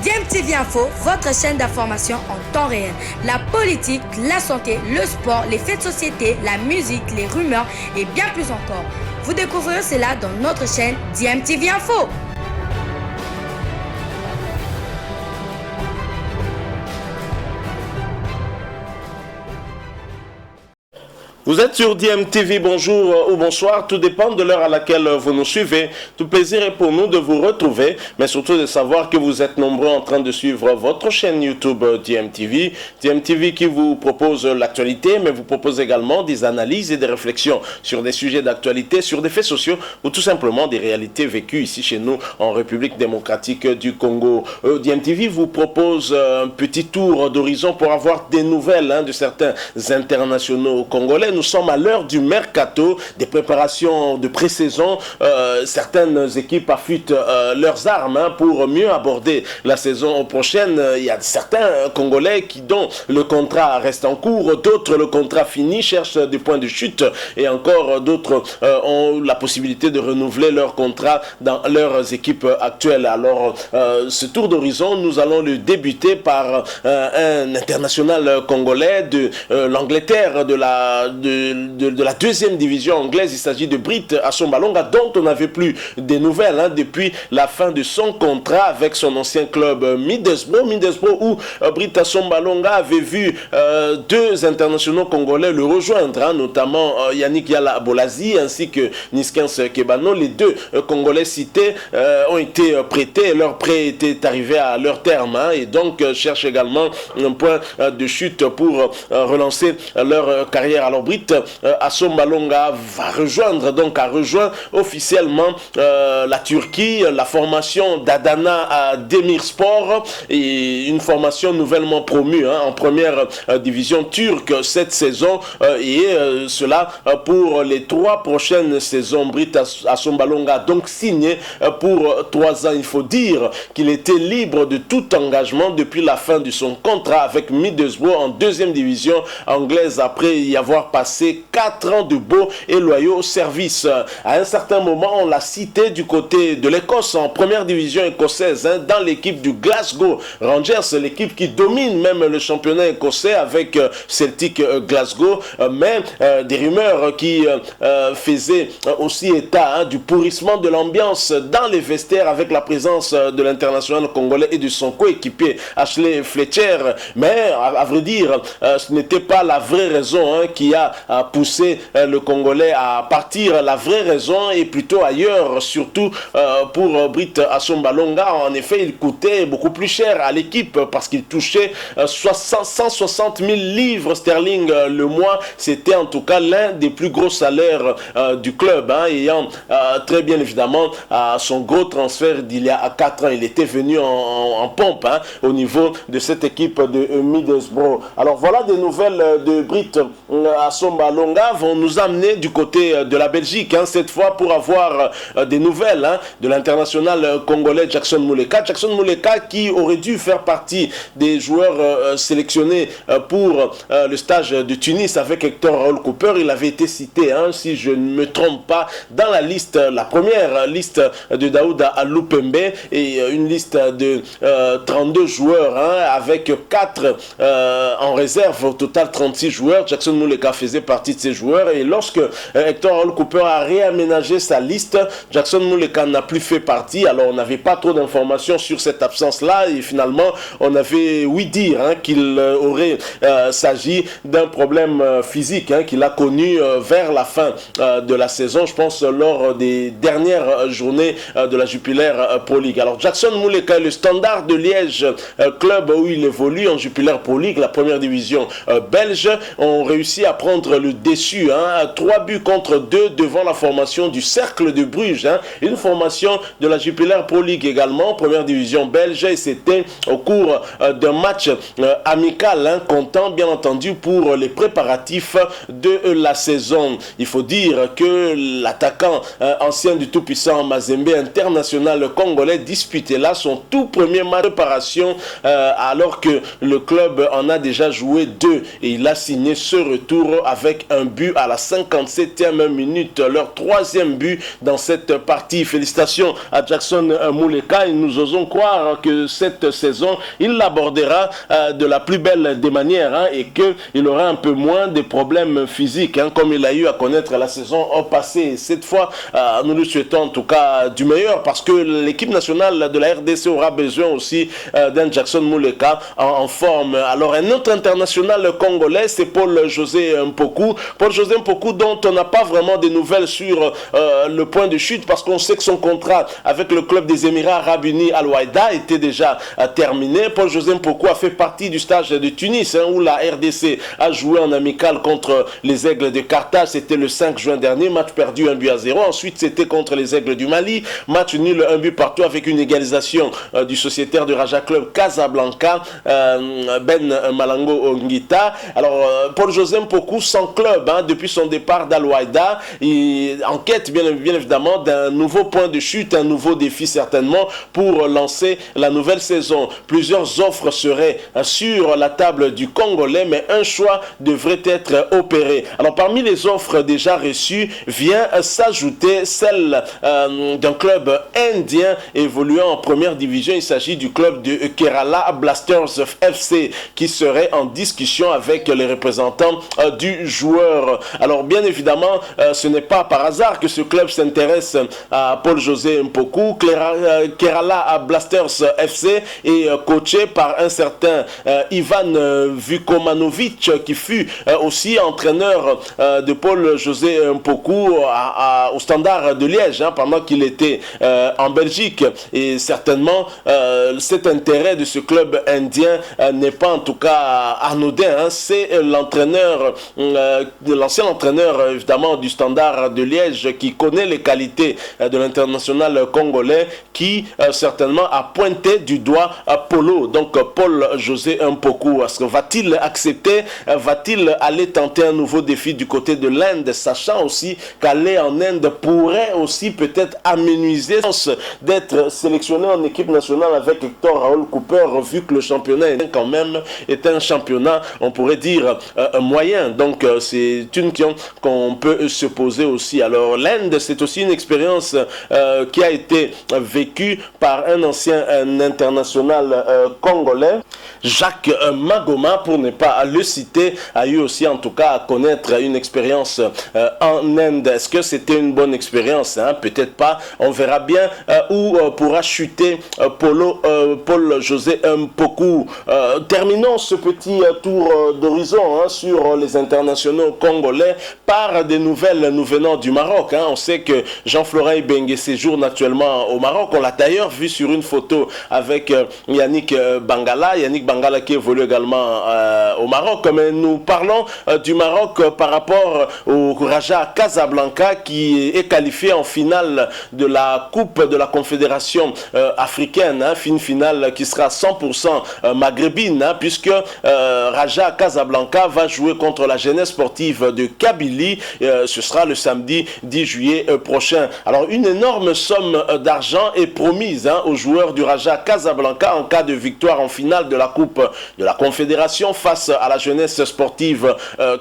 DMTV Info, votre chaîne d'information en temps réel. La politique, la santé, le sport, les faits de société, la musique, les rumeurs et bien plus encore. Vous découvrirez cela dans notre chaîne DMTV Info. Vous êtes sur DMTV, bonjour ou bonsoir, tout dépend de l'heure à laquelle vous nous suivez. Tout plaisir est pour nous de vous retrouver, mais surtout de savoir que vous êtes nombreux en train de suivre votre chaîne YouTube DMTV. DMTV qui vous propose l'actualité, mais vous propose également des analyses et des réflexions sur des sujets d'actualité, sur des faits sociaux ou tout simplement des réalités vécues ici chez nous en République démocratique du Congo. DMTV vous propose un petit tour d'horizon pour avoir des nouvelles de certains internationaux congolais. Nous sommes à l'heure du mercato, des préparations de pré-saison. Certaines équipes affûtent leurs armes pour mieux aborder la saison prochaine. Il y a certains Congolais dont le contrat reste en cours, d'autres le contrat fini, cherchent des points de chute et encore d'autres ont la possibilité de renouveler leur contrat dans leurs équipes actuelles. Alors ce tour d'horizon, nous allons le débuter par un international congolais de l'Angleterre, de la deuxième division anglaise. Il s'agit de Britt Assombalonga, dont on n'avait plus des nouvelles depuis la fin de son contrat avec son ancien club Middlesbrough, où Britt Assombalonga avait vu deux internationaux congolais le rejoindre, notamment Yannick Yala Bolazi ainsi que Niskens Kebano. Les deux Congolais cités ont été prêtés, leur prêt était arrivé à leur terme et donc cherchent également un point de chute pour relancer leur carrière. Alors Britt Assombalonga a rejoint officiellement la Turquie, la formation d'Adana à Demirspor, et une formation nouvellement promue en première division turque cette saison, et cela pour les 3 prochaines saisons. Britt Assombalonga a donc signé pour 3 ans. Il faut dire qu'il était libre de tout engagement depuis la fin de son contrat avec Middlesbrough en deuxième division anglaise, après y avoir passé 4 ans de beaux et loyaux services. À un certain moment, on l'a cité du côté de l'Écosse en première division écossaise, dans l'équipe du Glasgow Rangers, l'équipe qui domine même le championnat écossais avec Celtic Glasgow, mais des rumeurs qui faisaient aussi état du pourrissement de l'ambiance dans les vestiaires avec la présence de l'international congolais et de son coéquipier Ashley Fletcher. Mais à vrai dire, ce n'était pas la vraie raison qui a poussé le Congolais à partir. La vraie raison est plutôt ailleurs, surtout pour Britt Assombalonga. En effet, il coûtait beaucoup plus cher à l'équipe parce qu'il touchait 160 000 livres sterling le mois. C'était en tout cas l'un des plus gros salaires du club, ayant très bien évidemment son gros transfert d'il y a 4 ans. Il était venu en pompe au niveau de cette équipe de Middlesbrough. Alors voilà des nouvelles de Britt Assombalonga vont nous amener du côté de la Belgique, cette fois pour avoir des nouvelles de l'international congolais Jackson Muleka. Jackson Muleka qui aurait dû faire partie des joueurs sélectionnés pour le stage de Tunis avec Hector Raoul Cooper. Il avait été cité, si je ne me trompe pas, dans la liste, la première liste de Daouda Alupembe, et une liste de 32 joueurs avec 4 en réserve, au total 36 joueurs. Jackson Muleka faisait partie de ces joueurs, et lorsque Hector Raoul Cooper a réaménagé sa liste, Jackson Muleka n'a plus fait partie. Alors on n'avait pas trop d'informations sur cette absence-là, et finalement on avait ouï dire qu'il aurait s'agi d'un problème physique qu'il a connu vers la fin de la saison, je pense lors des dernières journées de la Jupiler Pro League. Alors Jackson Muleka, le Standard de Liège, club où il évolue en Jupiler Pro League, la première division belge, ont réussi à prendre le déçu, 3-2 devant la formation du Cercle de Bruges, une formation de la Jupiler Pro League également, première division belge, et c'était au cours d'un match amical, comptant bien entendu pour les préparatifs de la saison. Il faut dire que l'attaquant ancien du tout-puissant Mazembe, international congolais, disputait là son tout premier match de préparation alors que le club en a déjà joué 2 et il a signé ce retour avec un but à la 57e minute, leur troisième but dans cette partie. Félicitations à Jackson Muleka, et nous osons croire que cette saison, il l'abordera de la plus belle des manières, hein, et qu'il aura un peu moins de problèmes physiques, hein, comme il a eu à connaître la saison passée. Cette fois, nous lui souhaitons en tout cas du meilleur, parce que l'équipe nationale de la RDC aura besoin aussi d'un Jackson Muleka en forme. Alors un autre international congolais, c'est Paul-José Mpoku. Paul-José Mpoku, dont on n'a pas vraiment de nouvelles sur le point de chute, parce qu'on sait que son contrat avec le club des Émirats Arabes Unis Al-Wahda était déjà terminé. Paul-José Mpoku a fait partie du stage de Tunis, hein, où la RDC a joué en amical contre les Aigles de Carthage. C'était le 5 juin dernier, match perdu 1-0. Ensuite, c'était contre les Aigles du Mali, match nul 1-1 avec une égalisation du sociétaire du Raja Club Casablanca, Ben Malango Ngita. Alors, Paul-José Mpoku, sans club, hein, depuis son départ d'Al-Wahda, il enquête bien évidemment d'un nouveau point de chute, un nouveau défi certainement pour lancer la nouvelle saison. Plusieurs offres seraient sur la table du Congolais, mais un choix devrait être opéré. Alors, parmi les offres déjà reçues, vient s'ajouter celle d'un club indien évoluant en première division. Il s'agit du club de Kerala Blasters FC, qui serait en discussion avec les représentants du joueur. Alors, bien évidemment, ce n'est pas par hasard que ce club s'intéresse à Paul-José Mpoku. Kerala Blasters FC est coaché par un certain Ivan Vukomanovic, qui fut aussi entraîneur de Paul-José Mpoku au Standard de Liège, hein, pendant qu'il était en Belgique. Et certainement, cet intérêt de ce club indien n'est pas en tout cas anodin, hein. C'est l'entraîneur, l'ancien entraîneur évidemment du Standard de Liège, qui connaît les qualités de l'international congolais, qui certainement a pointé du doigt Polo, donc Paul-José Mpoku. Va-t-il accepter, va-t-il aller tenter un nouveau défi du côté de l'Inde, sachant aussi qu'aller en Inde pourrait aussi peut-être amenuiser d'être sélectionné en équipe nationale avec Hector Raoul Cooper, vu que le championnat quand même est un championnat, on pourrait dire, moyen. Donc c'est une question qu'on peut se poser aussi. Alors l'Inde, c'est aussi une expérience qui a été vécue par un ancien international congolais, Jacques Magoma, pour ne pas le citer, a eu aussi en tout cas à connaître une expérience en Inde. Est-ce que c'était une bonne expérience, hein? Peut-être pas. On verra bien où pourra chuter Paul-José Mpoku. Terminons ce petit tour d'horizon, hein, sur les internationaux congolais par des nouvelles nous venant du Maroc, hein. On sait que Jean-Florent Ibenge séjourne actuellement au Maroc. On l'a d'ailleurs vu sur une photo avec Yannick Bangala. Yannick Bangala qui évolue également au Maroc. Mais nous parlons du Maroc par rapport au Raja Casablanca, qui est qualifié en finale de la Coupe de la Confédération africaine, hein, finale qui sera 100% maghrébine, hein, puisque Raja Casablanca va jouer contre la jeunesse sportive de Kabylie. Ce sera le samedi 10 juillet prochain. Alors une énorme somme d'argent est promise, hein, aux joueurs du Raja Casablanca en cas de victoire en finale de la Coupe de la Confédération face à la jeunesse sportive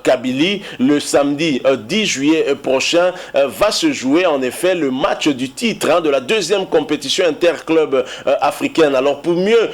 Kabylie. Le samedi 10 juillet prochain va se jouer en effet le match du titre, hein, de la deuxième compétition interclub africaine. Alors pour mieux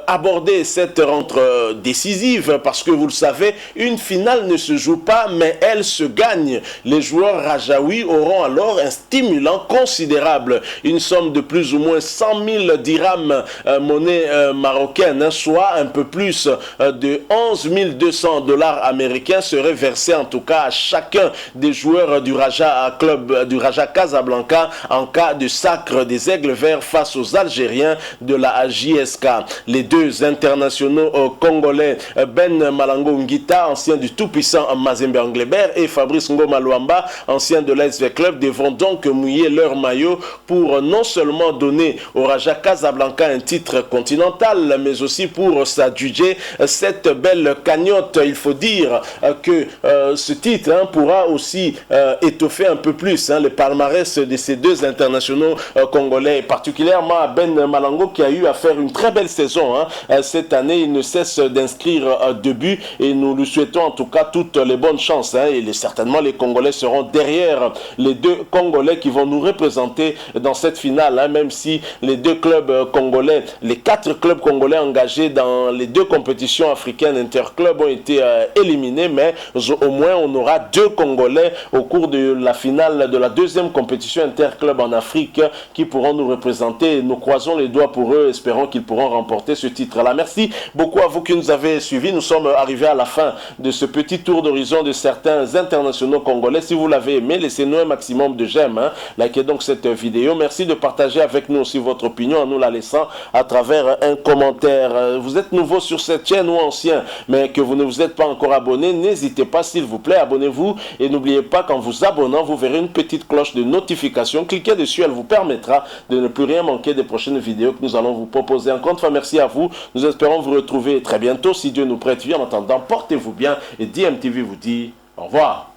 aborder cette rencontre décisive, parce que vous le savez, une finale ne se joue pas mais elle se gagne. Les joueurs rajaouis auront alors un stimulant considérable, une somme de plus ou moins 100 000 dirhams monnaie marocaine, hein, soit un peu plus de 11 200 $ américains serait versé en tout cas à chacun des joueurs du Raja Club, du Raja Casablanca, en cas de sacre des Aigles Verts face aux Algériens de la JSK. Les deux internationaux congolais, Ben Malango Ngita, ancien du tout-puissant Mazembe Anglebert, et Fabrice Ngoma Luamba, ancien de l'ASV Club, devront donc mouiller leur maillot pour non seulement donner au Raja Casablanca un titre continental, mais aussi pour s'adjuger cette belle cagnotte. Il faut dire que ce titre, hein, pourra aussi étoffer un peu plus, hein, le palmarès de ces deux internationaux congolais, particulièrement à Ben Malango, qui a eu à faire une très belle saison, hein. Cette année, il ne cesse d'inscrire 2 buts et nous lui souhaitons en tout cas toute toutes les bonnes chances. Et certainement, les Congolais seront derrière les deux Congolais qui vont nous représenter dans cette finale. Même si les deux clubs congolais, les 4 clubs congolais engagés dans les 2 compétitions africaines interclubs ont été éliminés. Mais au moins, on aura 2 Congolais au cours de la finale de la 2e compétition interclub en Afrique qui pourront nous représenter. Nous croisons les doigts pour eux, espérons qu'ils pourront remporter ce titre-là. Merci beaucoup à vous qui nous avez suivis. Nous sommes arrivés à la fin de ce petit tour d'horizon de certains internationaux congolais. Si vous l'avez aimé, laissez-nous un maximum de j'aime. Likez donc cette vidéo. Merci de partager avec nous aussi votre opinion en nous la laissant à travers un commentaire. Vous êtes nouveau sur cette chaîne ou ancien, mais que vous ne vous êtes pas encore abonné, n'hésitez pas s'il vous plaît, abonnez-vous et n'oubliez pas qu'en vous abonnant, vous verrez une petite cloche de notification. Cliquez dessus, elle vous permettra de ne plus rien manquer des prochaines vidéos que nous allons vous proposer. Encore une fois, merci à vous. Nous espérons vous retrouver très bientôt si Dieu nous prête vie. En attendant, portez-vous bien et DMTV vous dit au revoir.